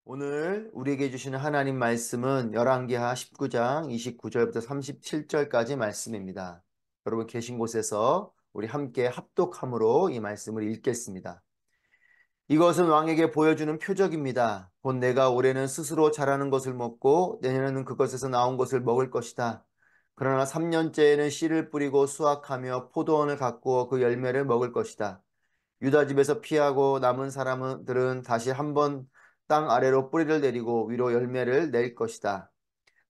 오늘 우리에게 주시는 하나님 말씀은 열왕기하 19장 29절부터 37절까지 말씀입니다. 여러분 계신 곳에서 우리 함께 합독함으로 이 말씀을 읽겠습니다. 이것은 왕에게 보여주는 표적입니다. 곧 내가 올해는 스스로 자라는 것을 먹고 내년에는 그것에서 나온 것을 먹을 것이다. 그러나 3년째에는 씨를 뿌리고 수확하며 포도원을 가꾸어 그 열매를 먹을 것이다. 유다 집에서 피하고 남은 사람들은 다시 한번 땅 아래로 뿌리를 내리고 위로 열매를 낼 것이다.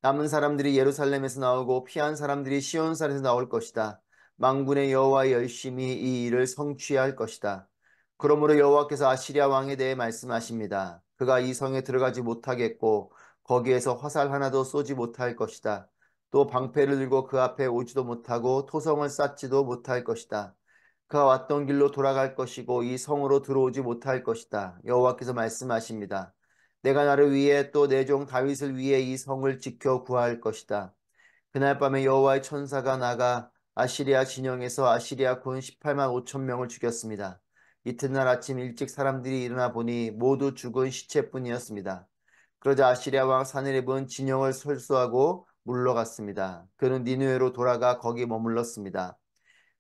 남은 사람들이 예루살렘에서 나오고 피한 사람들이 시온산에서 나올 것이다. 만군의 여호와 열심히 이 일을 성취할 것이다. 그러므로 여호와께서 아시리아 왕에 대해 말씀하십니다. 그가 이 성에 들어가지 못하겠고 거기에서 화살 하나도 쏘지 못할 것이다. 또 방패를 들고 그 앞에 오지도 못하고 토성을 쌓지도 못할 것이다. 그가 왔던 길로 돌아갈 것이고 이 성으로 들어오지 못할 것이다. 여호와께서 말씀하십니다. 내가 나를 위해 또 내 종 다윗을 위해 이 성을 지켜 구할 것이다. 그날 밤에 여호와의 천사가 나가 아시리아 진영에서 아시리아 군 18만 5천 명을 죽였습니다. 이튿날 아침 일찍 사람들이 일어나 보니 모두 죽은 시체뿐이었습니다. 그러자 아시리아 왕 사네립은 진영을 설수하고 물러갔습니다. 그는 니느웨로 돌아가 거기 머물렀습니다.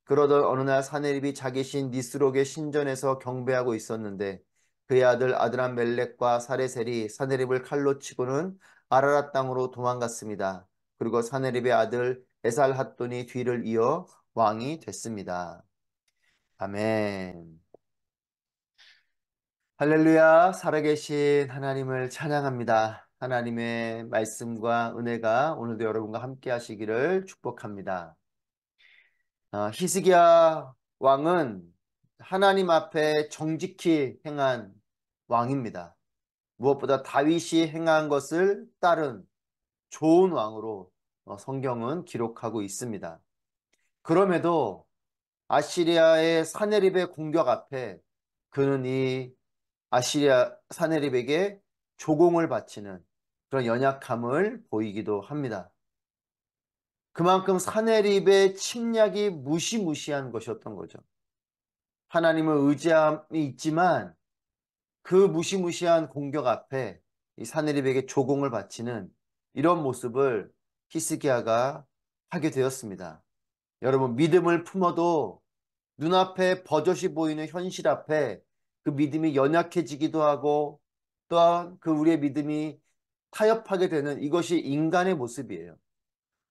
그러던 어느 날 사네립이 자기 신 니스록의 신전에서 경배하고 있었는데 그의 아들 아드람멜렉과 사레셀이 사네립을 칼로 치고는 아라랏 땅으로 도망갔습니다. 그리고 사네립의 아들 에살핫돈이 뒤를 이어 왕이 됐습니다. 아멘. 할렐루야. 살아계신 하나님을 찬양합니다. 하나님의 말씀과 은혜가 오늘도 여러분과 함께 하시기를 축복합니다. 히스기야 왕은 하나님 앞에 정직히 행한 왕입니다. 무엇보다 다윗이 행한 것을 따른 좋은 왕으로 성경은 기록하고 있습니다. 그럼에도 아시리아의 사네립의 공격 앞에 그는 이 아시리아 사네립에게 조공을 바치는 그런 연약함을 보이기도 합니다. 그만큼 사네립의 침략이 무시무시한 것이었던 거죠. 하나님을 의지함이 있지만 그 무시무시한 공격 앞에 이 사네립에게 조공을 바치는 이런 모습을 히스기야가 하게 되었습니다. 여러분, 믿음을 품어도 눈앞에 버젓이 보이는 현실 앞에 그 믿음이 연약해지기도 하고 또한 그 우리의 믿음이 타협하게 되는 이것이 인간의 모습이에요.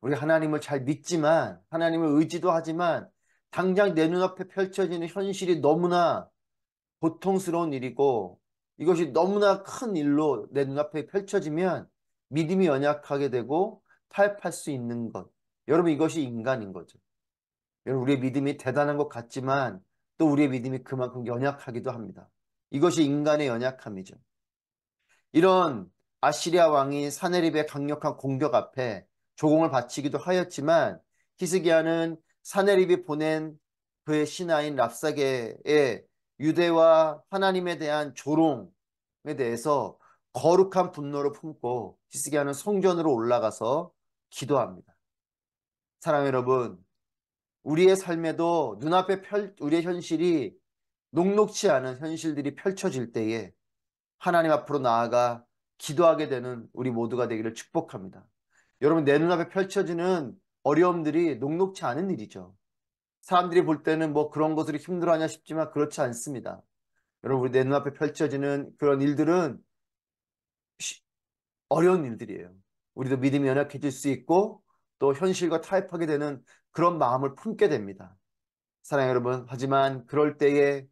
우리 하나님을 잘 믿지만 하나님을 의지도 하지만 당장 내 눈앞에 펼쳐지는 현실이 너무나 고통스러운 일이고 이것이 너무나 큰 일로 내 눈앞에 펼쳐지면 믿음이 연약하게 되고 타협할 수 있는 것. 여러분 이것이 인간인 거죠. 여러분 우리의 믿음이 대단한 것 같지만 또 우리의 믿음이 그만큼 연약하기도 합니다. 이것이 인간의 연약함이죠. 이런 아시리아 왕이 사네립의 강력한 공격 앞에 조공을 바치기도 하였지만 히스기야는 사네립이 보낸 그의 신하인 랍사게의 유대와 하나님에 대한 조롱에 대해서 거룩한 분노를 품고 히스기야는 성전으로 올라가서 기도합니다. 사랑하는 여러분, 우리의 삶에도 눈앞에 우리의 현실이 녹록치 않은 현실들이 펼쳐질 때에 하나님 앞으로 나아가 기도하게 되는 우리 모두가 되기를 축복합니다. 여러분, 내 눈앞에 펼쳐지는 어려움들이 녹록치 않은 일이죠. 사람들이 볼 때는 뭐 그런 것들이 힘들어하냐 싶지만 그렇지 않습니다. 여러분, 우리 내 눈앞에 펼쳐지는 그런 일들은 어려운 일들이에요. 우리도 믿음이 연약해질 수 있고 또 현실과 타협하게 되는 그런 마음을 품게 됩니다. 사랑하는 여러분, 하지만 그럴 때에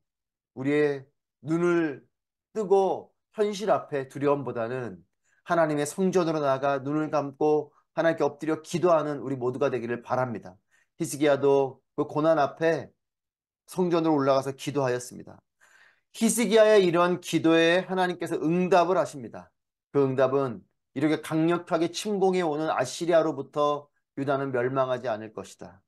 우리의 눈을 뜨고 현실 앞에 두려움보다는 하나님의 성전으로 나아가 눈을 감고 하나님께 엎드려 기도하는 우리 모두가 되기를 바랍니다. 히스기야도 그 고난 앞에 성전으로 올라가서 기도하였습니다. 히스기야의 이런 기도에 하나님께서 응답을 하십니다. 그 응답은 이렇게 강력하게 침공해 오는 아시리아로부터 유다는 멸망하지 않을 것이다.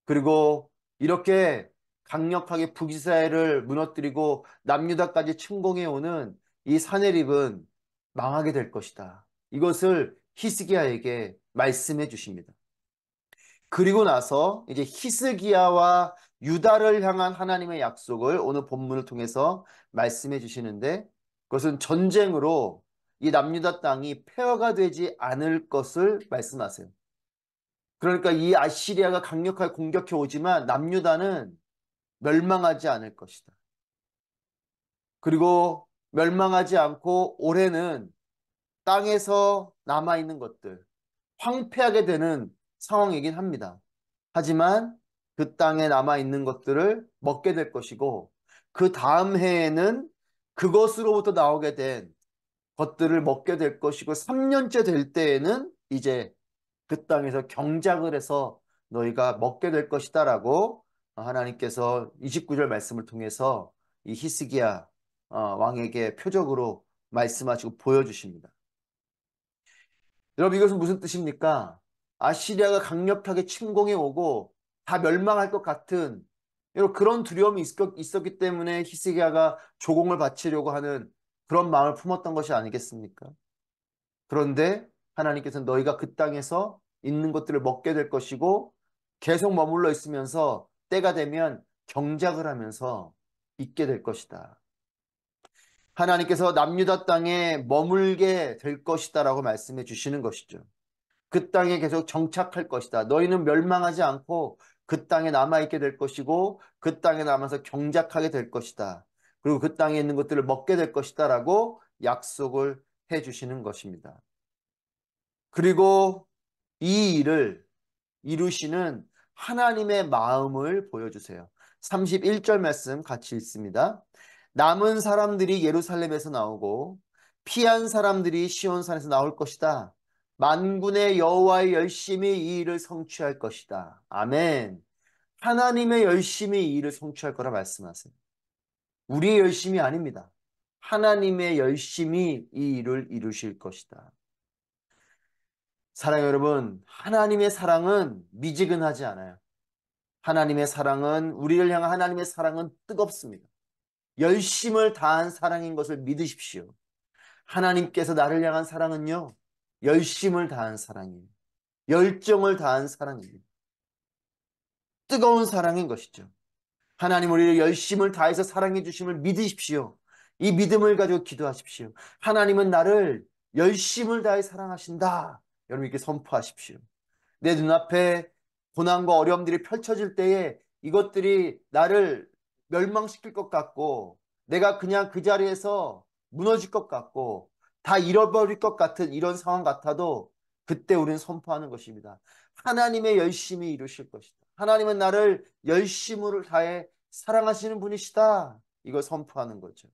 그리고 이렇게 강력하게 북이스라엘을 무너뜨리고 남유다까지 침공해 오는 이 사네립은 망하게 될 것이다. 이것을 히스기야에게 말씀해 주십니다. 그리고 나서 이제 히스기야와 유다를 향한 하나님의 약속을 오늘 본문을 통해서 말씀해 주시는데 그것은 전쟁으로 이 남유다 땅이 폐허가 되지 않을 것을 말씀하세요. 그러니까 이 아시리아가 강력하게 공격해 오지만 남유다는 멸망하지 않을 것이다. 그리고 멸망하지 않고 올해는 땅에서 남아있는 것들, 황폐하게 되는 상황이긴 합니다. 하지만 그 땅에 남아있는 것들을 먹게 될 것이고 그 다음 해에는 그것으로부터 나오게 된 것들을 먹게 될 것이고 3년째 될 때에는 이제 그 땅에서 경작을 해서 너희가 먹게 될 것이다 라고 하나님께서 29절 말씀을 통해서 이 히스기야 왕에게 표적으로 말씀하시고 보여주십니다. 여러분 이것은 무슨 뜻입니까? 아시리아가 강력하게 침공해 오고 다 멸망할 것 같은 여러분 그런 두려움이 있었기 때문에 히스기야가 조공을 바치려고 하는 그런 마음을 품었던 것이 아니겠습니까? 그런데 하나님께서는 너희가 그 땅에서 있는 것들을 먹게 될 것이고 계속 머물러 있으면서 때가 되면 경작을 하면서 있게 될 것이다. 하나님께서 남유다 땅에 머물게 될 것이다 라고 말씀해 주시는 것이죠. 그 땅에 계속 정착할 것이다. 너희는 멸망하지 않고 그 땅에 남아있게 될 것이고 그 땅에 남아서 경작하게 될 것이다. 그리고 그 땅에 있는 것들을 먹게 될 것이다 라고 약속을 해 주시는 것입니다. 그리고 이 일을 이루시는 하나님의 마음을 보여주세요. 31절 말씀 같이 읽습니다. 남은 사람들이 예루살렘에서 나오고 피한 사람들이 시온산에서 나올 것이다. 만군의 여호와의 열심히 이 일을 성취할 것이다. 아멘. 하나님의 열심히 이 일을 성취할 거라 말씀하세요. 우리의 열심이 아닙니다. 하나님의 열심히 이 일을 이루실 것이다. 사랑해요, 여러분. 하나님의 사랑은 미지근하지 않아요. 하나님의 사랑은, 우리를 향한 하나님의 사랑은 뜨겁습니다. 열심을 다한 사랑인 것을 믿으십시오. 하나님께서 나를 향한 사랑은요, 열심을 다한 사랑이에요. 열정을 다한 사랑이에요. 뜨거운 사랑인 것이죠. 하나님 우리를 열심을 다해서 사랑해 주심을 믿으십시오. 이 믿음을 가지고 기도하십시오. 하나님은 나를 열심을 다해 사랑하신다. 여러분 이렇게 선포하십시오. 내 눈앞에 고난과 어려움들이 펼쳐질 때에 이것들이 나를 멸망시킬 것 같고 내가 그냥 그 자리에서 무너질 것 같고 다 잃어버릴 것 같은 이런 상황 같아도 그때 우리는 선포하는 것입니다. 하나님의 열심히 이루실 것이다. 하나님은 나를 열심으로 다해 사랑하시는 분이시다. 이걸 선포하는 거죠.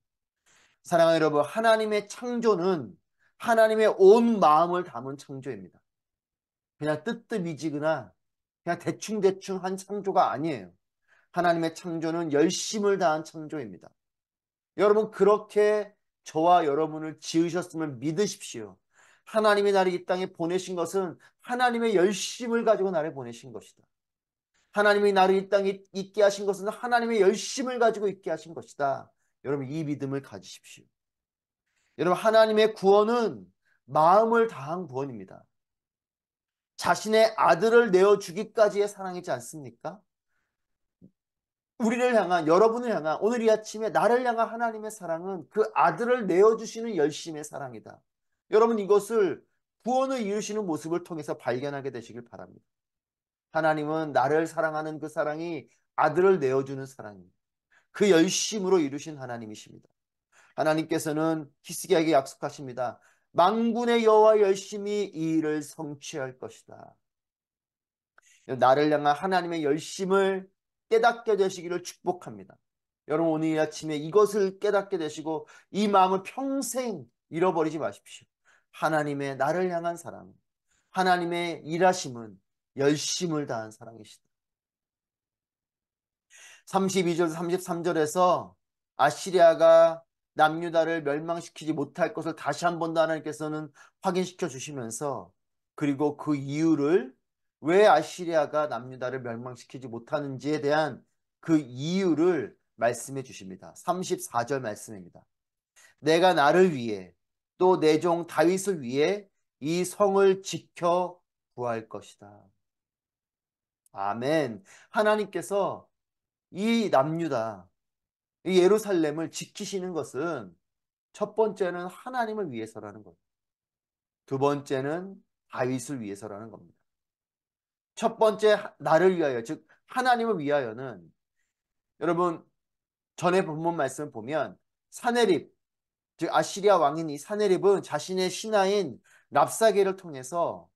사랑하는 여러분, 하나님의 창조는 하나님의 온 마음을 담은 창조입니다. 그냥 뜨뜻미지근한 그냥 대충대충 한 창조가 아니에요. 하나님의 창조는 열심을 다한 창조입니다. 여러분 그렇게 저와 여러분을 지으셨음을 믿으십시오. 하나님이 나를 이 땅에 보내신 것은 하나님의 열심을 가지고 나를 보내신 것이다. 하나님이 나를 이 땅에 있게 하신 것은 하나님의 열심을 가지고 있게 하신 것이다. 여러분 이 믿음을 가지십시오. 여러분 하나님의 구원은 마음을 다한 구원입니다. 자신의 아들을 내어주기까지의 사랑이지 않습니까? 우리를 향한, 여러분을 향한, 오늘 이 아침에 나를 향한 하나님의 사랑은 그 아들을 내어주시는 열심의 사랑이다. 여러분 이것을 구원을 이루시는 모습을 통해서 발견하게 되시길 바랍니다. 하나님은 나를 사랑하는 그 사랑이 아들을 내어주는 사랑입니다. 그 열심으로 이루신 하나님이십니다. 하나님께서는 히스기야에게 약속하십니다. 만군의 여호와 열심히 이 일을 성취할 것이다. 나를 향한 하나님의 열심을 깨닫게 되시기를 축복합니다. 여러분 오늘 이 아침에 이것을 깨닫게 되시고 이 마음을 평생 잃어버리지 마십시오. 하나님의 나를 향한 사랑, 하나님의 일하심은 열심을 다한 사랑이시다. 32절 33절에서 아시리아가 남유다를 멸망시키지 못할 것을 다시 한 번 더 하나님께서는 확인시켜 주시면서 그리고 그 이유를 왜 아시리아가 남유다를 멸망시키지 못하는지에 대한 그 이유를 말씀해 주십니다. 34절 말씀입니다. 내가 나를 위해 또 내 종 다윗을 위해 이 성을 지켜 구할 것이다. 아멘. 하나님께서 이 남유다 이 예루살렘을 지키시는 것은 첫 번째는 하나님을 위해서라는 거예요. 두 번째는 다윗을 위해서라는 겁니다. 첫 번째 나를 위하여, 즉 하나님을 위하여는, 여러분 전에 본문 말씀을 보면 사네립, 즉 아시리아 왕인 이 사네립은 자신의 신하인 랍사게를 통해서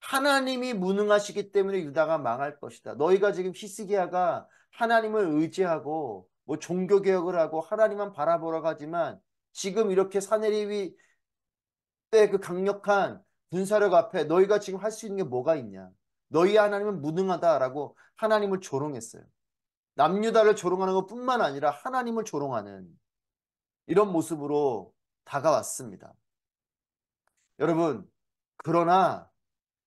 하나님이 무능하시기 때문에 유다가 망할 것이다. 너희가 지금 히스기야가 하나님을 의지하고 뭐 종교개혁을 하고 하나님만 바라보러 가지만 지금 이렇게 사내립이 때 그 강력한 군사력 앞에 너희가 지금 할 수 있는 게 뭐가 있냐. 너희 하나님은 무능하다라고 하나님을 조롱했어요. 남유다를 조롱하는 것뿐만 아니라 하나님을 조롱하는 이런 모습으로 다가왔습니다. 여러분, 그러나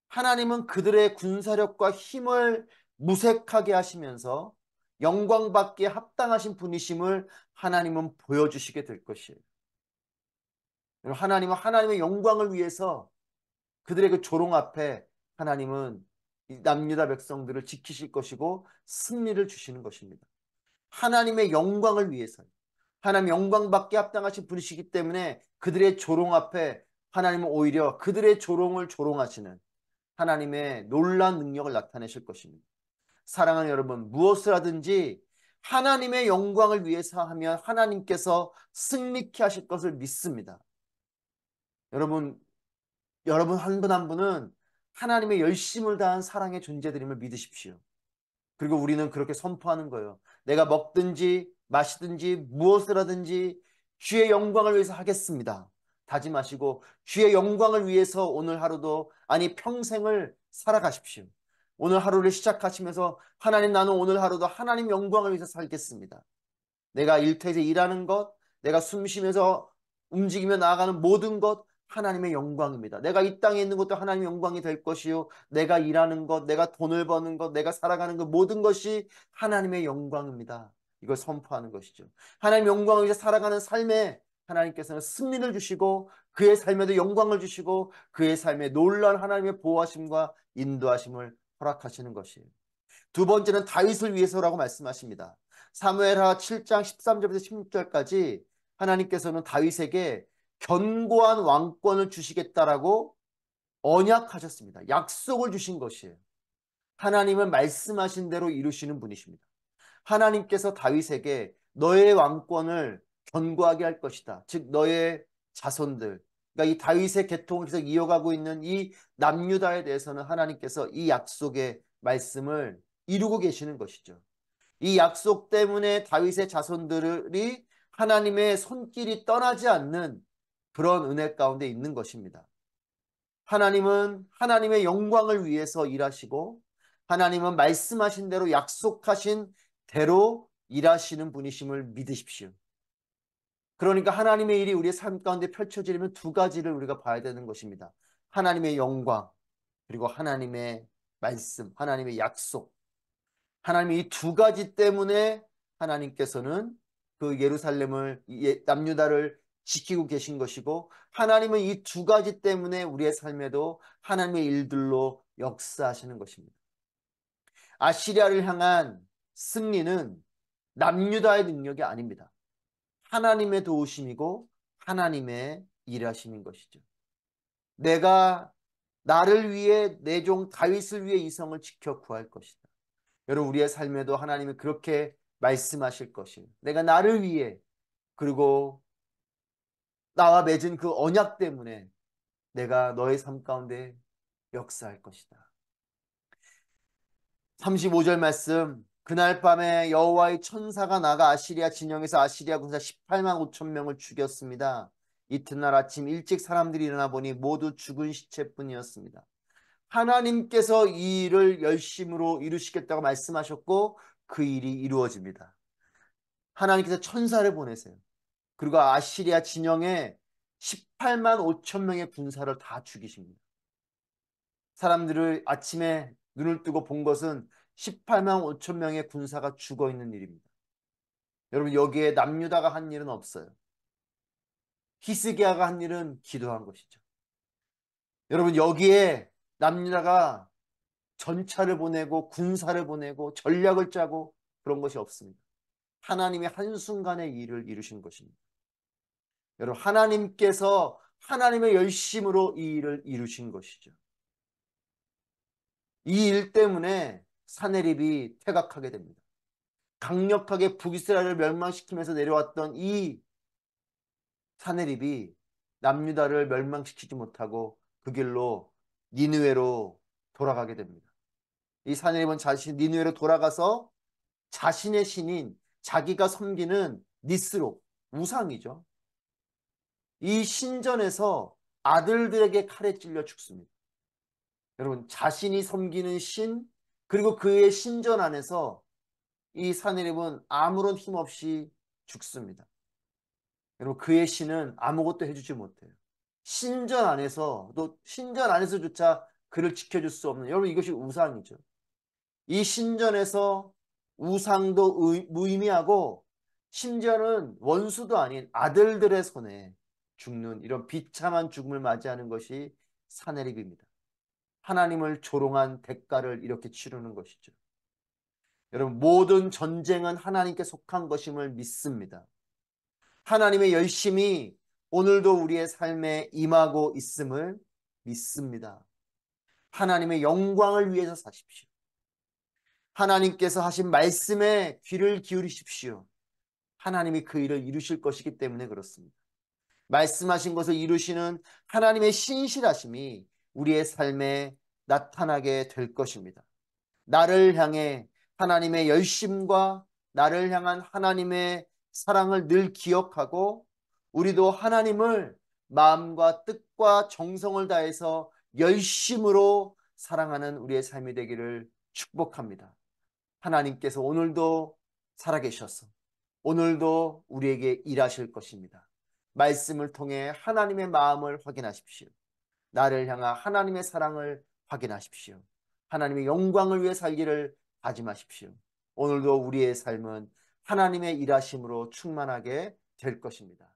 하나님은 그들의 군사력과 힘을 무색하게 하시면서 영광받기에 합당하신 분이심을 하나님은 보여주시게 될 것이에요. 하나님은 하나님의 영광을 위해서 그들의 그 조롱 앞에 하나님은 이 남유다 백성들을 지키실 것이고 승리를 주시는 것입니다. 하나님의 영광을 위해서, 하나님 영광받기에 합당하신 분이시기 때문에 그들의 조롱 앞에 하나님은 오히려 그들의 조롱을 조롱하시는 하나님의 놀라운 능력을 나타내실 것입니다. 사랑하는 여러분, 무엇을 하든지 하나님의 영광을 위해서 하면 하나님께서 승리케 하실 것을 믿습니다. 여러분 한 분 한 분은 하나님의 열심을 다한 사랑의 존재들임을 믿으십시오. 그리고 우리는 그렇게 선포하는 거예요. 내가 먹든지 마시든지 무엇을 하든지 주의 영광을 위해서 하겠습니다. 다짐하시고 주의 영광을 위해서 오늘 하루도, 아니 평생을 살아가십시오. 오늘 하루를 시작하시면서 하나님, 나는 오늘 하루도 하나님 영광을 위해서 살겠습니다. 내가 일터에서 일하는 것, 내가 숨 쉬면서 움직이며 나아가는 모든 것 하나님의 영광입니다. 내가 이 땅에 있는 것도 하나님의 영광이 될 것이요, 내가 일하는 것, 내가 돈을 버는 것, 내가 살아가는 것 모든 것이 하나님의 영광입니다. 이걸 선포하는 것이죠. 하나님 영광을 위해서 살아가는 삶에 하나님께서는 승리를 주시고 그의 삶에도 영광을 주시고 그의 삶에 놀라운 하나님의 보호하심과 인도하심을 허락하시는 것이에요. 두 번째는 다윗을 위해서라고 말씀하십니다. 사무엘하 7장 13절부터 16절까지 하나님께서는 다윗에게 견고한 왕권을 주시겠다라고 언약하셨습니다. 약속을 주신 것이에요. 하나님은 말씀하신 대로 이루시는 분이십니다. 하나님께서 다윗에게 너의 왕권을 견고하게 할 것이다. 즉 너의 자손들, 그러니까 이 다윗의 계통을 계속 이어가고 있는 이 남유다에 대해서는 하나님께서 이 약속의 말씀을 이루고 계시는 것이죠. 이 약속 때문에 다윗의 자손들이 하나님의 손길이 떠나지 않는 그런 은혜 가운데 있는 것입니다. 하나님은 하나님의 영광을 위해서 일하시고 하나님은 말씀하신 대로 약속하신 대로 일하시는 분이심을 믿으십시오. 그러니까 하나님의 일이 우리의 삶 가운데 펼쳐지려면 두 가지를 우리가 봐야 되는 것입니다. 하나님의 영광, 그리고 하나님의 말씀, 하나님의 약속. 하나님 이 두 가지 때문에 하나님께서는 그 예루살렘을, 남유다를 지키고 계신 것이고, 하나님은 이 두 가지 때문에 우리의 삶에도 하나님의 일들로 역사하시는 것입니다. 아시리아를 향한 승리는 남유다의 능력이 아닙니다. 하나님의 도우심이고 하나님의 일하심인 것이죠. 내가 나를 위해 내 종 다윗을 위해 이 성을 지켜 구할 것이다. 여러분 우리의 삶에도 하나님은 그렇게 말씀하실 것이에요. 내가 나를 위해, 그리고 나와 맺은 그 언약 때문에 내가 너의 삶 가운데 역사할 것이다. 35절 말씀, 그날 밤에 여호와의 천사가 나가 아시리아 진영에서 아시리아 군사 18만 5천 명을 죽였습니다. 이튿날 아침 일찍 사람들이 일어나 보니 모두 죽은 시체뿐이었습니다. 하나님께서 이 일을 열심으로 이루시겠다고 말씀하셨고 그 일이 이루어집니다. 하나님께서 천사를 보내세요. 그리고 아시리아 진영에 18만 5천 명의 군사를 다 죽이십니다. 사람들을 아침에 눈을 뜨고 본 것은 18만 5천 명의 군사가 죽어 있는 일입니다. 여러분 여기에 남유다가 한 일은 없어요. 히스기야가 한 일은 기도한 것이죠. 여러분 여기에 남유다가 전차를 보내고 군사를 보내고 전략을 짜고 그런 것이 없습니다. 하나님의 한순간의 일을 이루신 것입니다. 여러분, 하나님께서 하나님의 열심으로 이 일을 이루신 것이죠. 이 일 때문에 사내립이 퇴각하게 됩니다. 강력하게 북이스라엘을 멸망시키면서 내려왔던 이 사내립이 남유다를 멸망시키지 못하고 그 길로 니느웨로 돌아가게 됩니다. 이 사내립은 자신 니느웨로 돌아가서 자신의 신인 자기가 섬기는 니스로, 우상이죠. 이 신전에서 아들들에게 칼에 찔려 죽습니다. 여러분, 자신이 섬기는 신 그리고 그의 신전 안에서 이 사내립은 아무런 힘 없이 죽습니다. 여러분, 그의 신은 아무것도 해주지 못해요. 신전 안에서조차 그를 지켜줄 수 없는, 여러분, 이것이 우상이죠. 이 신전에서 우상도 무의미하고 심지어는 원수도 아닌 아들들의 손에 죽는 이런 비참한 죽음을 맞이하는 것이 사내립입니다. 하나님을 조롱한 대가를 이렇게 치르는 것이죠. 여러분, 모든 전쟁은 하나님께 속한 것임을 믿습니다. 하나님의 열심이 오늘도 우리의 삶에 임하고 있음을 믿습니다. 하나님의 영광을 위해서 사십시오. 하나님께서 하신 말씀에 귀를 기울이십시오. 하나님이 그 일을 이루실 것이기 때문에 그렇습니다. 말씀하신 것을 이루시는 하나님의 신실하심이 우리의 삶에 나타나게 될 것입니다. 나를 향해 하나님의 열심과 나를 향한 하나님의 사랑을 늘 기억하고 우리도 하나님을 마음과 뜻과 정성을 다해서 열심으로 사랑하는 우리의 삶이 되기를 축복합니다. 하나님께서 오늘도 살아계셔서 오늘도 우리에게 일하실 것입니다. 말씀을 통해 하나님의 마음을 확인하십시오. 나를 향한 하나님의 사랑을 확인하십시오. 하나님의 영광을 위해 살기를 다짐하십시오. 오늘도 우리의 삶은 하나님의 일하심으로 충만하게 될 것입니다.